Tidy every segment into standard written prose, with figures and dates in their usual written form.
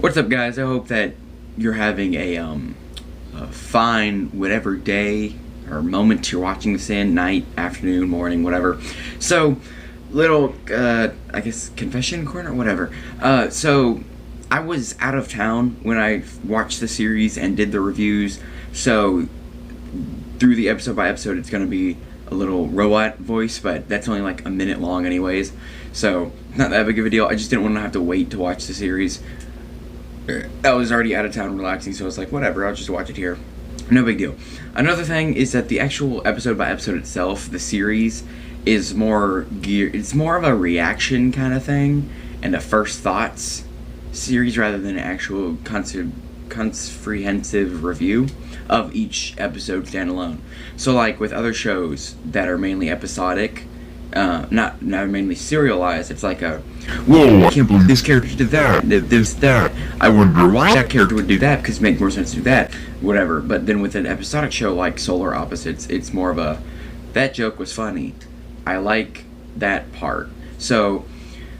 What's up, guys? I hope that you're having a fine whatever day or moment you're watching this in, night, afternoon, morning, whatever. So, little, I guess, confession corner, whatever. So, I was out of town when I watched the series and did the reviews. So, through the episode by episode, it's going to be a little robot voice, but that's only like a minute long, anyways. So, not that big of a deal. I just didn't want to have to wait to watch the series. I was already out of town relaxing, so I was like, whatever, I'll just watch it here. No big deal. Another thing is that the actual episode by episode itself, the series, is more geared. It's more of a reaction kind of thing and a first thoughts series rather than an actual comprehensive review of each episode standalone. So, like with other shows that are mainly episodic, not mainly serialized, it's like a, whoa, I can't believe this character did that, this, that. I wonder why that character would do that, because it makes more sense to do that, whatever. But then with an episodic show like Solar Opposites, it's more of a, that joke was funny. I like that part. So,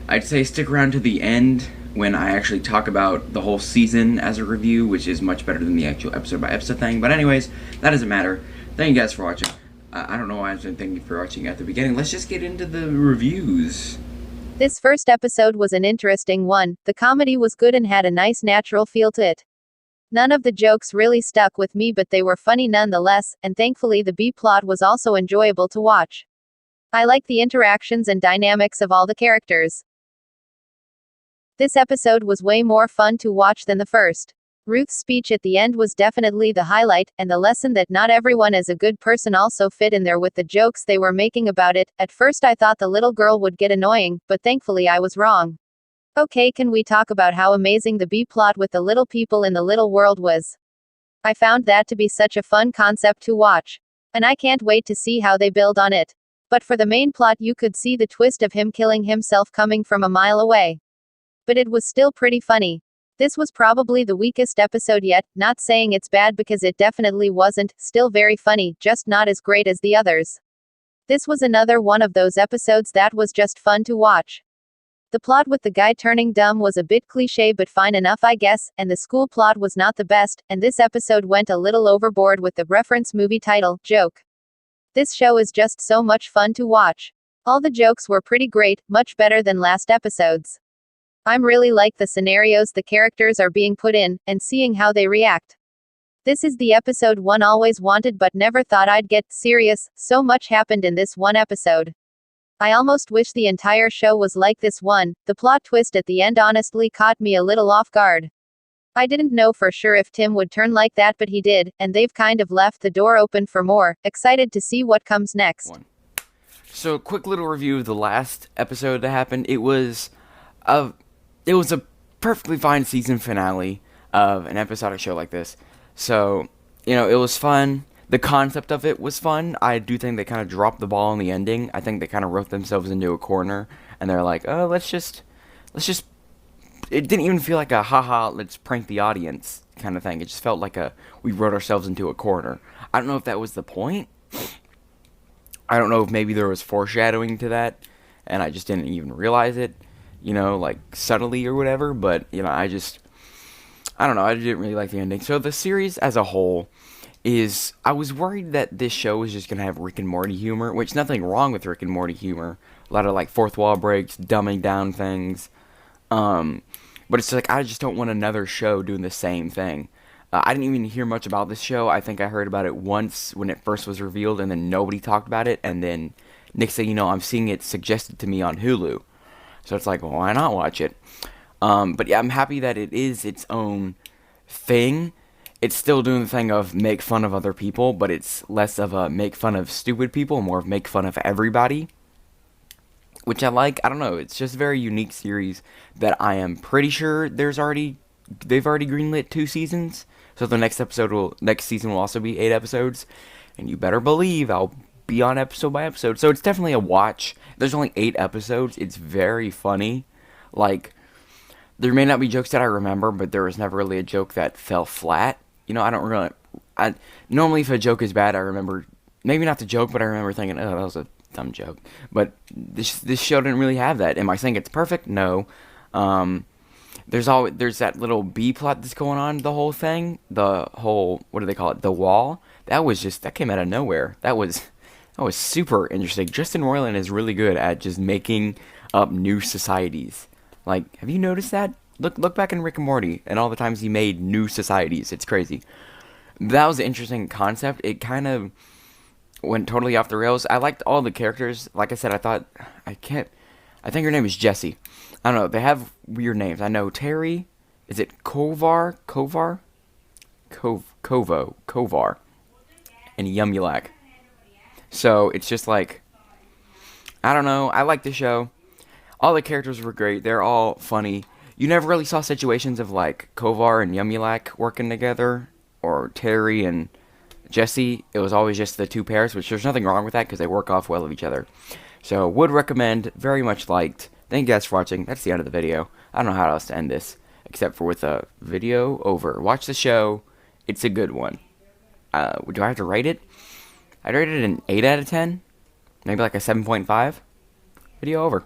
I'd say stick around to the end when I actually talk about the whole season as a review, which is much better than the actual episode by episode thing. But anyways, that doesn't matter. Thank you guys for watching. I don't know why I was saying thank you for watching at the beginning. Let's just get into the reviews. This first episode was an interesting one. The comedy was good and had a nice natural feel to it. None of the jokes really stuck with me, but they were funny nonetheless, and thankfully the B-plot was also enjoyable to watch. I like the interactions and dynamics of all the characters. This episode was way more fun to watch than the first. Ruth's speech at the end was definitely the highlight, and the lesson that not everyone is a good person also fit in there with the jokes they were making about it. At first I thought the little girl would get annoying, but thankfully I was wrong. Okay, can we talk about how amazing the B-plot with the little people in the little world was? I found that to be such a fun concept to watch. And I can't wait to see how they build on it. But for the main plot, you could see the twist of him killing himself coming from a mile away. But it was still pretty funny. This was probably the weakest episode yet, not saying it's bad because it definitely wasn't, still very funny, just not as great as the others. This was another one of those episodes that was just fun to watch. The plot with the guy turning dumb was a bit cliche but fine enough, I guess, and the school plot was not the best, and this episode went a little overboard with the reference movie title, joke. This show is just so much fun to watch. All the jokes were pretty great, much better than last episodes. I'm really like the scenarios the characters are being put in, and seeing how they react. This is the episode one always wanted but never thought I'd get. Serious, so much happened in this one episode. I almost wish the entire show was like this one. The plot twist at the end honestly caught me a little off guard. I didn't know for sure if Tim would turn like that, but he did, and they've kind of left the door open for more. Excited to see what comes next. So, quick little review of the last episode that happened. It was a perfectly fine season finale of an episodic show like this. So, it was fun. The concept of it was fun. I do think they kind of dropped the ball in the ending. I think they kind of wrote themselves into a corner, and they're like, oh, let's just. It didn't even feel like a haha, let's prank the audience kind of thing. It just felt like we wrote ourselves into a corner. I don't know if that was the point. I don't know if maybe there was foreshadowing to that, and I just didn't even realize it. Like subtly or whatever, but, I don't know, I didn't really like the ending. So the series as a whole I was worried that this show was just going to have Rick and Morty humor, which nothing wrong with Rick and Morty humor. A lot of, like, fourth wall breaks, dumbing down things. But it's like, I just don't want another show doing the same thing. I didn't even hear much about this show. I think I heard about it once when it first was revealed, and then nobody talked about it, and then next thing you know, I'm seeing it suggested to me on Hulu. So it's like, well, why not watch it? But yeah, I'm happy that it is its own thing. It's still doing the thing of make fun of other people, but it's less of a make fun of stupid people, more of make fun of everybody. Which I like. I don't know. It's just a very unique series that I am pretty sure they've already greenlit 2 seasons. So the next season will also be 8 episodes. And you better believe I'll be on episode by episode. So it's definitely a watch. There's only 8 episodes. It's very funny. Like, there may not be jokes that I remember, but there was never really a joke that fell flat. Normally if a joke is bad, I remember, maybe not the joke, but I remember thinking, oh, that was a dumb joke. But this show didn't really have that. Am I saying it's perfect? No. there's that little B plot that's going on the whole thing. The whole, what do they call it? The wall. That came out of nowhere. That was super interesting. Justin Roiland is really good at just making up new societies. Like, have you noticed that? Look back in Rick and Morty and all the times he made new societies. It's crazy. That was an interesting concept. It kind of went totally off the rails. I liked all the characters. Like I said, I think her name is Jessie. I don't know. They have weird names. I know Terry. Is it Kovar, and Yumulak. So it's just like, I don't know. I like the show. All the characters were great. They're all funny. You never really saw situations of like Kovar and Yumulak working together, or Terry and Jesse. It was always just the two pairs, which there's nothing wrong with that because they work off well of each other. So would recommend. Very much liked. Thank you guys for watching. That's the end of the video. I don't know how else to end this except for with a video over. Watch the show. It's a good one. Do I have to rate it? I'd rate it an 8 out of 10. Maybe like a 7.5. Video over.